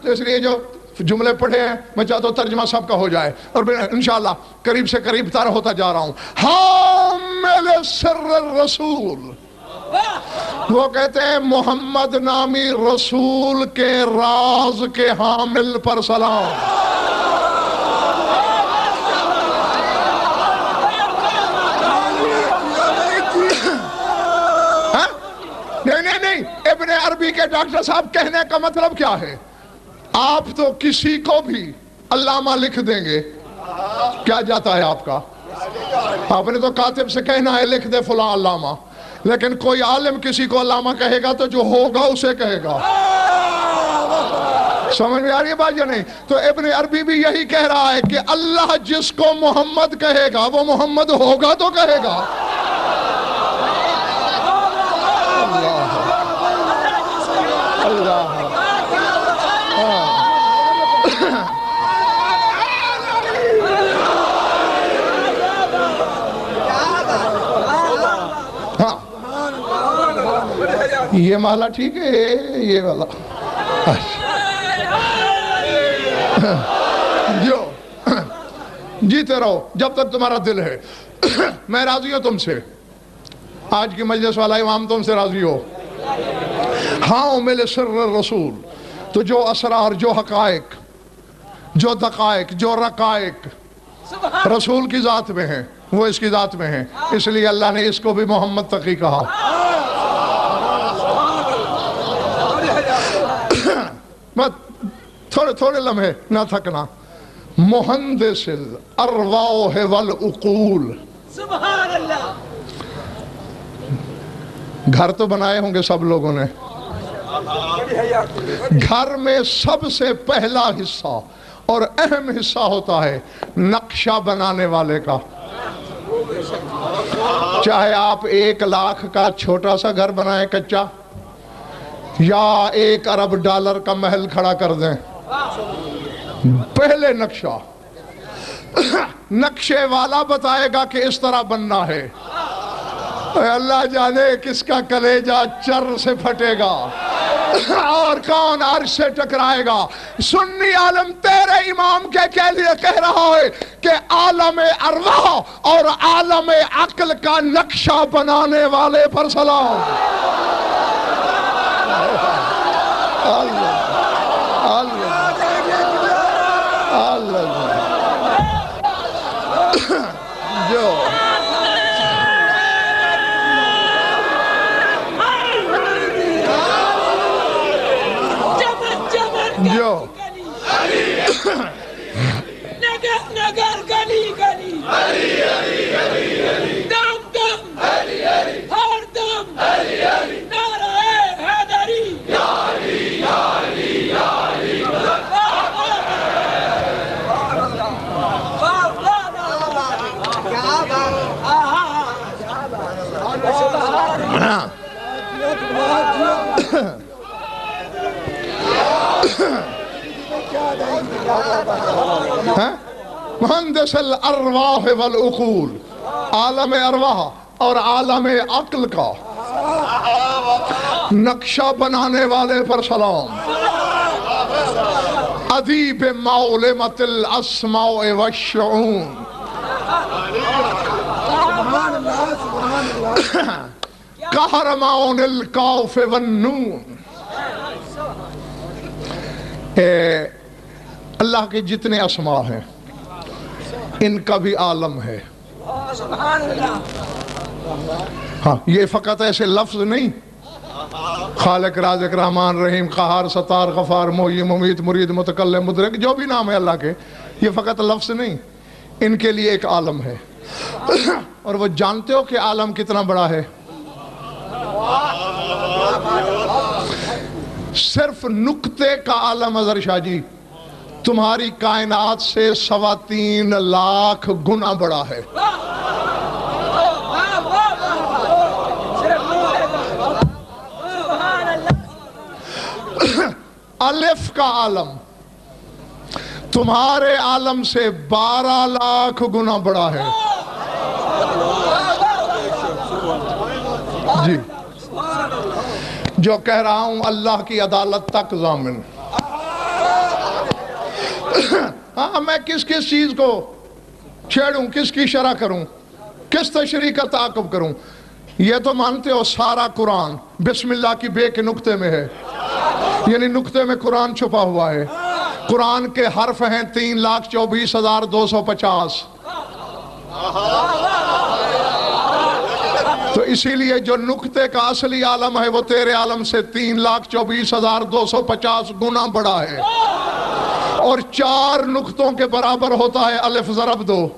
تو اس لیے جو جملے پڑھے ہیں میں چاہتا ہوں ترجمہ سب کا ہو جائے، اور انشاءاللہ قریب سے قریب تر ہوتا جا رہا ہوں. حامل سر الرسول، وہ کہتے ہیں محمد نامی رسول کے راز کے حامل پر سلام. نہیں ابن عربی کے ڈاکٹر صاحب کہنے کا مطلب کیا ہے؟ آپ تو کسی کو بھی علامہ لکھ دیں گے، کیا جاتا ہے آپ کا؟ آپ نے تو کاتب سے کہنا ہے لکھ دے فلاں علامہ، لیکن کوئی عالم کسی کو علامہ کہے گا تو جو ہوگا اسے کہے گا. سمجھ میں آ رہی ہے بات یا نہیں؟ تو ابن عربی بھی یہی کہہ رہا ہے کہ اللہ جس کو محمد کہے گا وہ محمد ہوگا تو کہے گا. اللہ ہاں یہ مالا ٹھیک ہے، یہ والا جو جیتے رہو جب تک تمہارا دل ہے. میں راضی ہوں تم سے، آج کی مجلس والا امام تم سے راضی ہو. ہاں مل سر الرسول، تو جو اسرار، جو حقائق، جو دقائق، جو رقائق رسول کی ذات میں ہیں وہ اس کی ذات میں ہیں. اس لیے اللہ نے اس کو بھی محمد تقی کہا. تھوڑے لمحے نہ تھکنا. مہندس الارواح والعقول، سبحان اللہ. گھر تو بنائے ہوں گے سب لوگوں نے. گھر میں سب سے پہلا حصہ اور اہم حصہ ہوتا ہے نقشہ بنانے والے کا. چاہے آپ 1 لاکھ کا چھوٹا سا گھر بنائیں کچا، یا 1 ارب ڈالر کا محل کھڑا کر دیں، پہلے نقشے والا بتائے گا کہ اس طرح بننا ہے. اللہ جانے کس کا کلیجہ چر سے پھٹے گا اور کون عرش سے ٹکرائے گا. سنی عالم تیرے امام کے لیے کہہ رہا ہے کہ عالم ارواح اور عالم عقل کا نقشہ بنانے والے پر سلام. جو نگر گلی گلی دم دم ہر دم نعرہ حیدری یا علی یا علی یا علی. مہندس الارواح والعقول، عالم ارواح اور عالم عقل کا نقشہ بنانے والے پر سلام. ادیب معلومت الاسماء والشعون، قہرمان القاف والنون. اللہ کے جتنے اسماء ہیں ان کا بھی عالم ہے. سبحان اللہ. ہاں یہ فقط ایسے لفظ نہیں، خالق، رازق، رحمان، رحیم، قہار، ستار، غفار، محیی، ممیت، مرید، متکلم، مدرک، جو بھی نام ہے اللہ کے، یہ فقط لفظ نہیں، ان کے لیے ایک عالم ہے. اور وہ جانتے ہو کہ عالم کتنا بڑا ہے؟ صرف نقطے کا عالم اظہر شاہ جی تمہاری کائنات سے 3.25 لاکھ گنا بڑا ہے. الف کا عالم تمہارے عالم سے 12 لاکھ گنا بڑا ہے. جی جو کہہ رہا ہوں اللہ کی عدالت تک ضامن. ہاں میں کس کس چیز کو چھیڑوں، کس کی شرح کروں، کس تشریح کا تعاقب کروں؟ یہ تو مانتے ہو سارا قرآن بسم اللہ کی بے کے نقطے میں ہے، یعنی نقطے میں قرآن چھپا ہوا ہے. قرآن کے حرف ہیں 3,24,250. تو اسی لیے جو نقطے کا اصلی عالم ہے وہ تیرے عالم سے 3,24,250 گنا بڑا ہے، اور 4 نقطوں کے برابر ہوتا ہے الف ضرب 2.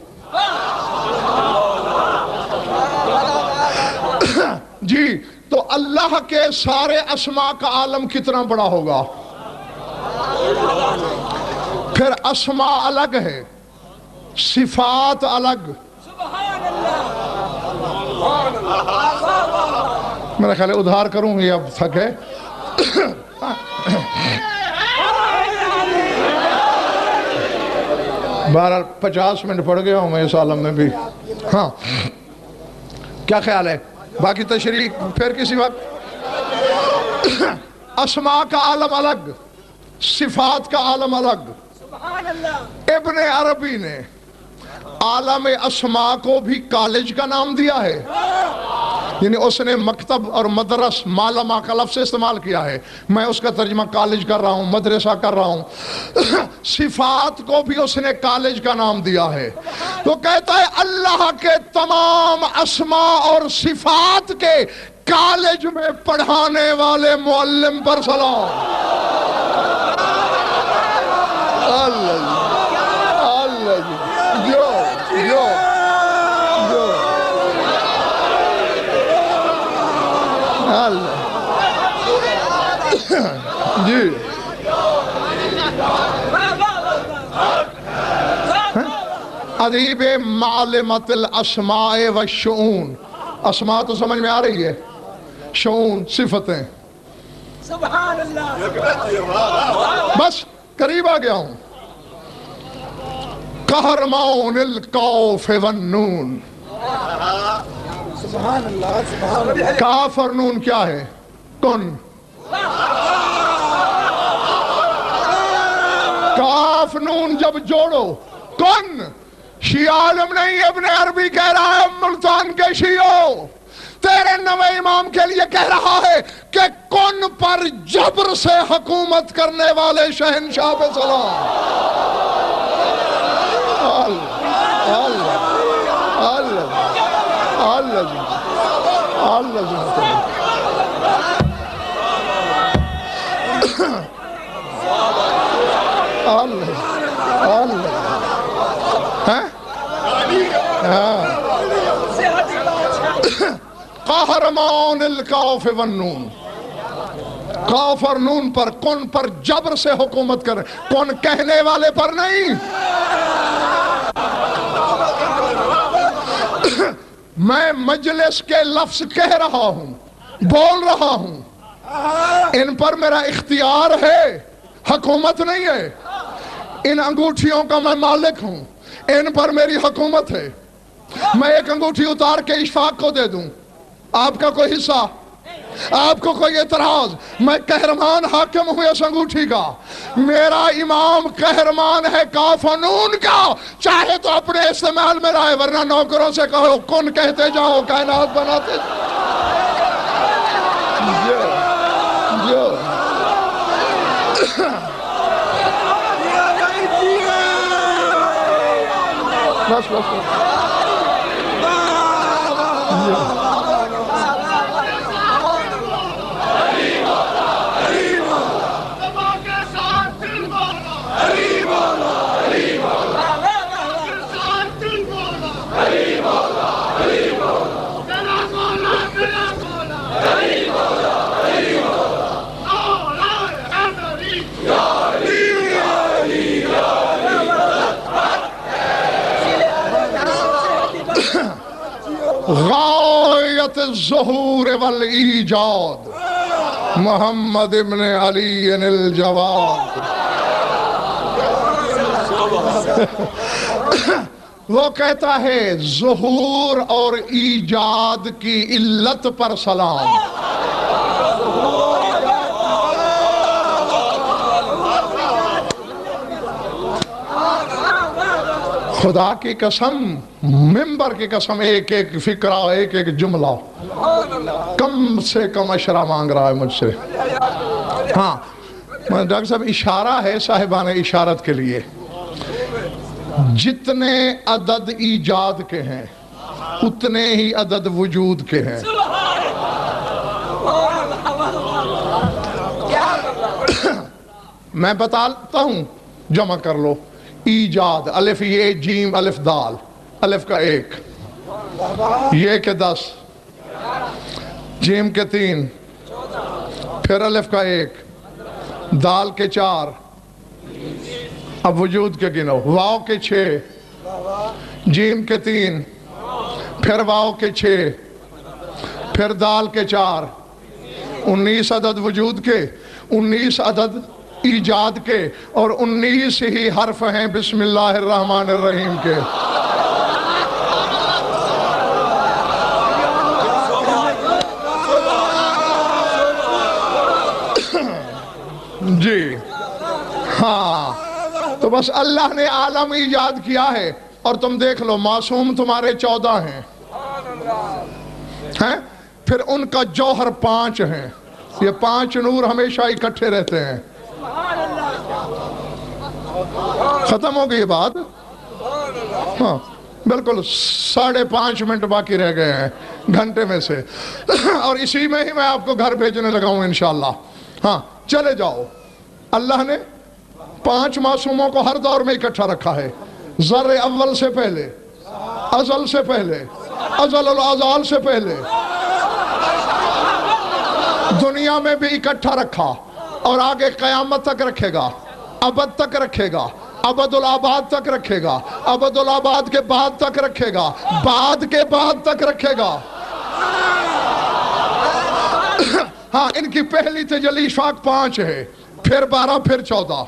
جی تو اللہ کے سارے اسماء کا عالم کتنا بڑا ہوگا؟ پھر اسماء الگ ہے، صفات الگ. میرا خیال ہے ادھار کروں یہ اب تھکے. بہرحال 50 منٹ پڑ گیا ہوں میں اس عالم میں بھی. ہاں کیا خیال ہے؟ باقی تشریح پھر کسی وقت. اسماء کا عالم الگ، صفات کا عالم الگ. ابن عربی نے عالم اسماء کو بھی کالج کا نام دیا ہے، یعنی اس نے مکتب اور مدرس معلمہ کا لفظ استعمال کیا ہے. میں اس کا ترجمہ کالج کر رہا ہوں، مدرسہ کر رہا ہوں. صفات کو بھی اس نے کالج کا نام دیا ہے. تو کہتا ہے اللہ کے تمام اسماء اور صفات کے کالج میں پڑھانے والے معلم پر سلام. اللہ جو جی ادیب معلمت الاسماء والشؤون. اسماء تو سمجھ میں آ رہی ہے، شؤون صفتیں. سبحان اللہ. بس قریب آ گیا ہوں. قہرمان القاف والنون. سبحان اللہ. سبحان اللہ. کاف اور نون کیا ہے؟ کن. کاف نون جب جوڑو کن. شیعہ عالم نہیں، ابن عربی کہہ رہا ہے ملتان کے شیعوں تیرے نوے امام کے لیے کہہ رہا ہے کہ کن پر جبر سے حکومت کرنے والے شہنشاہ پہ سلام. اللہ اللہ اللہ اللہ قہرمان القاف والنون. قاف اور نون پر، کن پر جبر سے حکومت کرے، کن کہنے والے پر نہیں. میں مجلس کے لفظ کہہ رہا ہوں، بول رہا ہوں، ان پر میرا اختیار ہے، حکومت نہیں ہے. ان انگوٹھیوں کا میں مالک ہوں، ان پر میری حکومت ہے. میں ایک انگوٹھی اتار کے اشفاق کو دے دوں، آپ کا کوئی حصہ، آپ کو کوئی اعتراض؟ میں قہرمان حاکم ہوں اس انگوٹھی کا. میرا امام قہرمان ہے کاف و نون کا. چاہے تو اپنے استعمال میں رہے، ورنہ نوکروں سے کہو کن کہتے جاؤ، کائنات بناتے بس بس غایت الظہور والایجاد محمد ابن علی الجواد. وہ کہتا ہے ظہور اور ایجاد کی علت پر سلام. خدا کی قسم، ممبر کی قسم، ایک ایک فکرہ، ایک ایک جملہ کم سے کم اشرہ مانگ رہا ہے مجھ سے. ہاں ڈاکٹر صاحب اشارہ ہے صاحبان اشارت کے لیے. جتنے عدد ایجاد کے ہیں اتنے ہی عدد وجود کے ہیں. میں بتاتا ہوں، جمع کر لو. ایجاد الف یہ جیم الف دال، الف کا 1، یہ کے 10، جیم کے 3، پھر الف کا 1، دال کے 4. اب وجود کے گنو. واو کے 6، جیم کے 3، پھر واو کے 6، پھر دال کے 4. 19 عدد وجود کے، 19 عدد ایجاد کے، اور 19 ہی حرف ہیں بسم اللہ الرحمن الرحیم کے. جی ہاں، تو بس اللہ نے عالم ایجاد کیا ہے. اور تم دیکھ لو معصوم تمہارے 14 ہیں، پھر ان کا جوہر 5 ہیں. یہ 5 نور ہمیشہ اکٹھے رہتے ہیں. ختم ہو گئی بات. ہاں بالکل 5.5 منٹ باقی رہ گئے ہیں گھنٹے میں سے، اور اسی میں ہی میں آپ کو گھر بھیجنے لگا ہوں انشاءاللہ. ہاں چلے جاؤ. اللہ نے 5 معصوموں کو ہر دور میں اکٹھا رکھا ہے. ذر اول سے پہلے، ازل سے پہلے، ازل الازال سے پہلے دنیا میں بھی اکٹھا رکھا، اور آگے قیامت تک رکھے گا، ابد تک رکھے گا، ابد الآباد تک رکھے گا، ابد الآباد کے بعد تک رکھے گا، بعد کے بعد تک رکھے گا. ہاں ان کی پہلی تجلی اشفاق 5 ہے، پھر 12، پھر 14.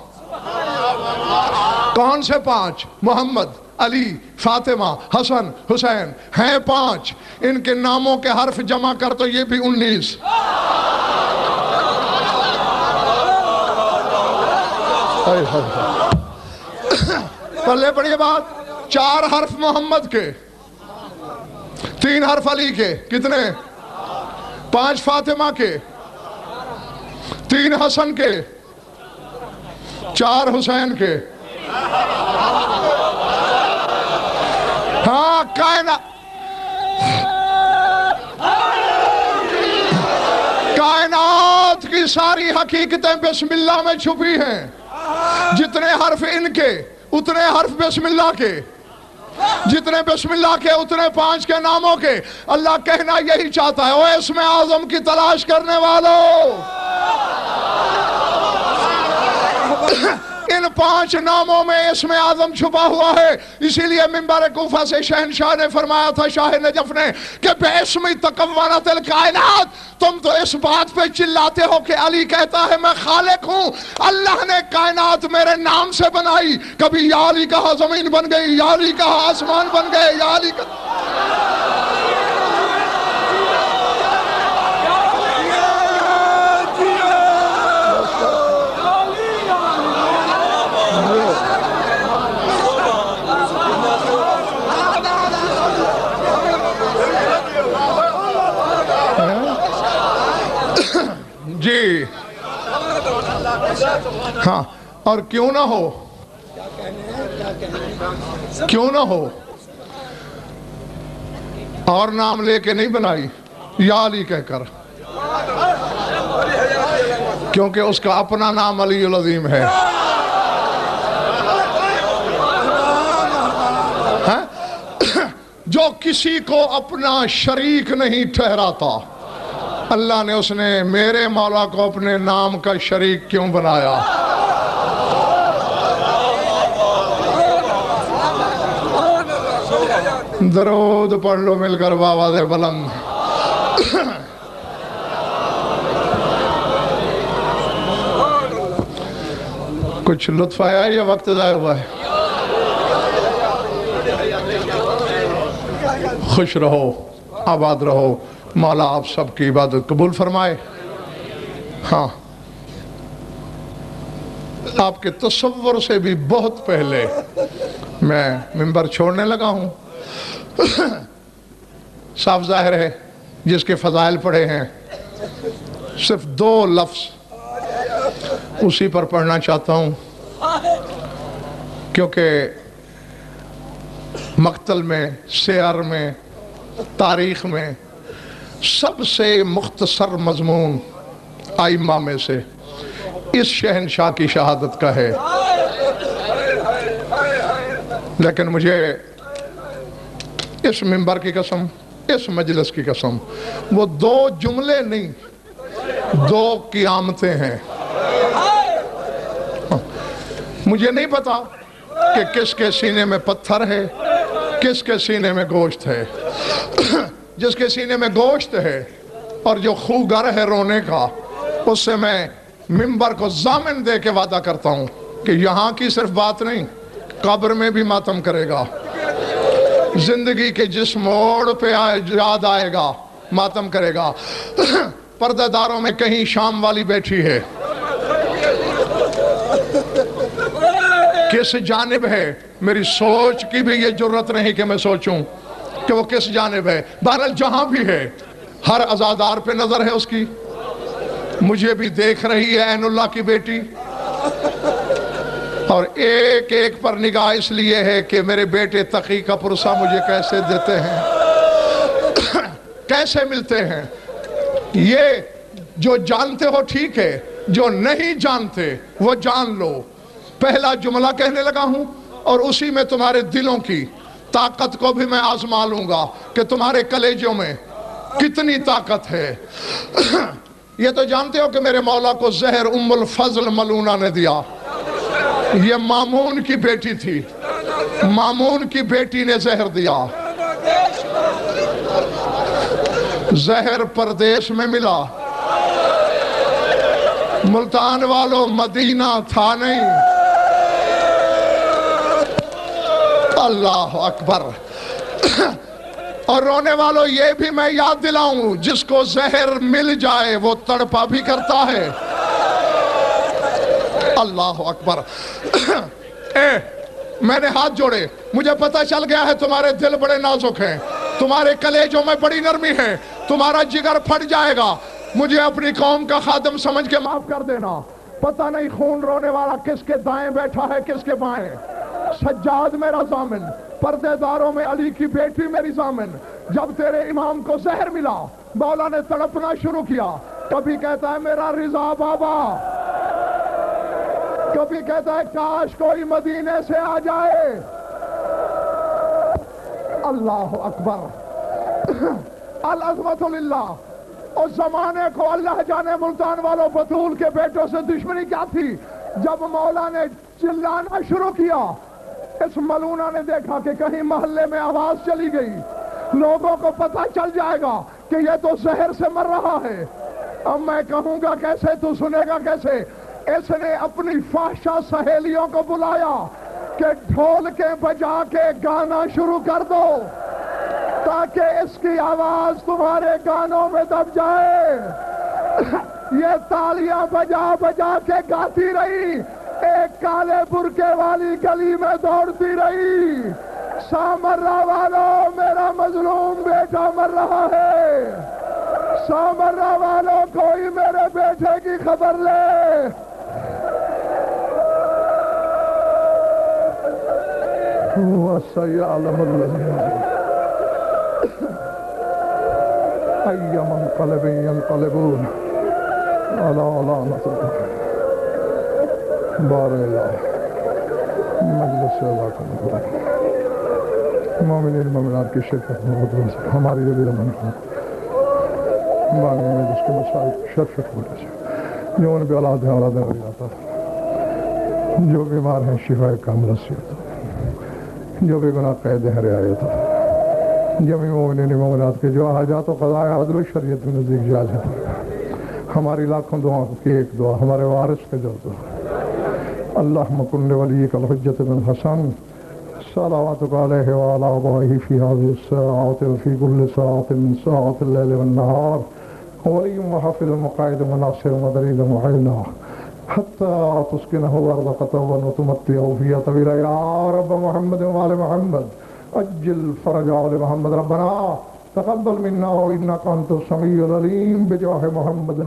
کون سے 5؟ محمد، علی، فاطمہ، حسن، حسین ہیں 5. ان کے ناموں کے حرف جمع کر تو یہ بھی 19. پلے پڑھیے بات. 4 حرف محمد کے، 3 حرف علی کے، کتنے؟ 5 فاطمہ کے، 3 حسن کے، 4 حسین کے. ہاں کائنات کی ساری حقیقتیں بسم اللہ میں چھپی ہیں. جتنے حرف ان کے اتنے حرف بسم اللہ کے، جتنے بسم اللہ کے اتنے 5 کے ناموں کے. اللہ کہنا یہی چاہتا ہے، وہ اسم اعظم کی تلاش کرنے والوں، ان 5 ناموں میں اسم اعظم چھپا ہوا ہے. اسی لیے منبر کوفہ سے شہنشاہ نے فرمایا تھا، شاہ نجف نے، کہ بے اسمی تکونت الکائنات. تم تو اس بات پہ چلاتے ہو کہ علی کہتا ہے میں خالق ہوں. اللہ نے کائنات میرے نام سے بنائی. کبھی یا علی کہا زمین بن گئی، یا علی کہا آسمان بن گئے، یا علی کہا. جی ہاں، اور کیوں نہ ہو کیوں نہ ہو، اور نام لے کے نہیں بنائی، یا علی کہہ کر، کیونکہ اس کا اپنا نام علی العظیم ہے۔ جو کسی کو اپنا شریک نہیں ٹھہراتا، اللہ نے اس نے میرے مولا کو اپنے نام کا شریک کیوں بنایا؟ درود پڑھ لو مل کر بآواز بلند۔ کچھ لطف آیا یا وقت ضائع ہوا ہے؟ خوش رہو، آباد رہو، مولا آپ سب کی عبادت قبول فرمائے۔ ہاں، آپ کے تصور سے بھی بہت پہلے میں منبر چھوڑنے لگا ہوں۔ صاف ظاہر ہے جس کے فضائل پڑھے ہیں، صرف 2 لفظ اسی پر پڑھنا چاہتا ہوں، کیونکہ مقتل میں، سیر میں، تاریخ میں سب سے مختصر مضمون ائمہ میں سے اس شہنشاہ کی شہادت کا ہے، لیکن مجھے اس منبر کی قسم، اس مجلس کی قسم، وہ 2 جملے نہیں، 2 قیامتیں ہیں۔ مجھے نہیں پتا کہ کس کے سینے میں پتھر ہے، کس کے سینے میں گوشت ہے۔ جس کے سینے میں گوشت ہے اور جو خوگر ہے رونے کا، اس سے میں منبر کو ضامن دے کے وعدہ کرتا ہوں کہ یہاں کی صرف بات نہیں، قبر میں بھی ماتم کرے گا۔ زندگی کے جس موڑ پہ یاد آئے گا ماتم کرے گا۔ پردہ داروں میں کہیں شام والی بیٹھی ہے، کس جانب ہے؟ میری سوچ کی بھی یہ جرت نہیں کہ میں سوچوں کہ وہ کس جانب ہے۔ بہرحال جہاں بھی ہے، ہر عزادار پہ نظر ہے اس کی، مجھے بھی دیکھ رہی ہے عین اللہ کی بیٹی، اور ایک ایک پر نگاہ اس لیے ہے کہ میرے بیٹے تقی کا پرسہ مجھے کیسے دیتے ہیں، کیسے ملتے ہیں۔ یہ جو جانتے ہو ٹھیک ہے، جو نہیں جانتے وہ جان لو۔ پہلا جملہ کہنے لگا ہوں اور اسی میں تمہارے دلوں کی طاقت کو بھی میں آزما لوں گا کہ تمہارے کلیجوں میں کتنی طاقت ہے۔ یہ تو جانتے ہو کہ میرے مولا کو زہر ام الفضل ملونہ نے دیا، یہ مامون کی بیٹی تھی، مامون کی بیٹی نے زہر دیا۔ زہر پردیس میں ملا، ملتان والوں مدینہ تھا نہیں۔ اللہ اکبر۔ اور رونے والوں یہ بھی میں یاد دلاؤں، جس کو زہر مل جائے وہ تڑپا بھی کرتا ہے۔ اللہ اکبر۔ میں نے ہاتھ جوڑے، مجھے پتہ چل گیا ہے تمہارے دل بڑے نازک ہیں، تمہارے کلیجوں میں بڑی نرمی ہے، تمہارا جگر پھٹ جائے گا، مجھے اپنی قوم کا خادم سمجھ کے معاف کر دینا۔ پتہ نہیں خون رونے والا کس کے دائیں بیٹھا ہے کس کے بائیں۔ سجاد میرا ضامن، پردے داروں میں علی کی بیٹی میری ضامن۔ جب تیرے امام کو زہر ملا، مولا نے تڑپنا شروع کیا، کبھی کہتا ہے میرا رضا بابا، کبھی کہتا ہے کاش کوئی مدینے سے آ جائے۔ اللہ اکبر۔ العظمت للہ۔ اس زمانے کو اللہ جانے ملتان والوں بطول کے بیٹوں سے دشمنی کیا تھی۔ جب مولا نے چلانا شروع کیا، اس ملونہ نے دیکھا کہ کہیں محلے میں آواز چلی گئی، لوگوں کو پتہ چل جائے گا کہ یہ تو زہر سے مر رہا ہے۔ اب میں کہوں گا کیسے، تو سنے گا کیسے؟ اس نے اپنی فحشہ سہیلیوں کو بلایا کہ ڈھول کے بجا کے گانا شروع کر دو تاکہ اس کی آواز تمہارے گانوں میں دب جائے۔ یہ تالیاں بجا بجا کے گاتی رہی، ایک کالے برقے والی گلی میں دوڑتی رہی، سامرہ والوں میرا مظلوم بیٹا مر رہا ہے، سامرہ والوں کوئی میرے بیٹے کی خبر لے۔ وسيعلم الذين أي منقلب ينقلبون على لعنة الله. بارك الله مجلس مومنین مومنات کی شرکت میں ہماری ذریعہ مانگنے میں جس کے مسائل شرکت ہو جائے جو ان پہ اولاد ہیں اولاد غریبات جو بیمار ہیں شفا کاملہ نصیب جو بے گناہ قید ہیں رعایت جميع مومنین مومنات کے جو حاجات و قضاء عدل و شریعت میں نزدیک جائز ہیں ہماری لاکھوں دعاؤں کی ایک دعا ہمارے وارث کے جو دعا اللہم کن لولیک الحجت بن حسن صلواتك عليه وعلى آبائه في هذه الساعات وفي كل ساعة من ساعات الليل والنهار ولي وحافظ مقاعد مناصر ودليل معينا حتى تسكنه أرضك طوبا وتمتعه فيها طويلا يا رب محمد وآل محمد أجل فرجه لمحمد ربنا تقبل منا وإنك أنت السميع العليم بجاه محمد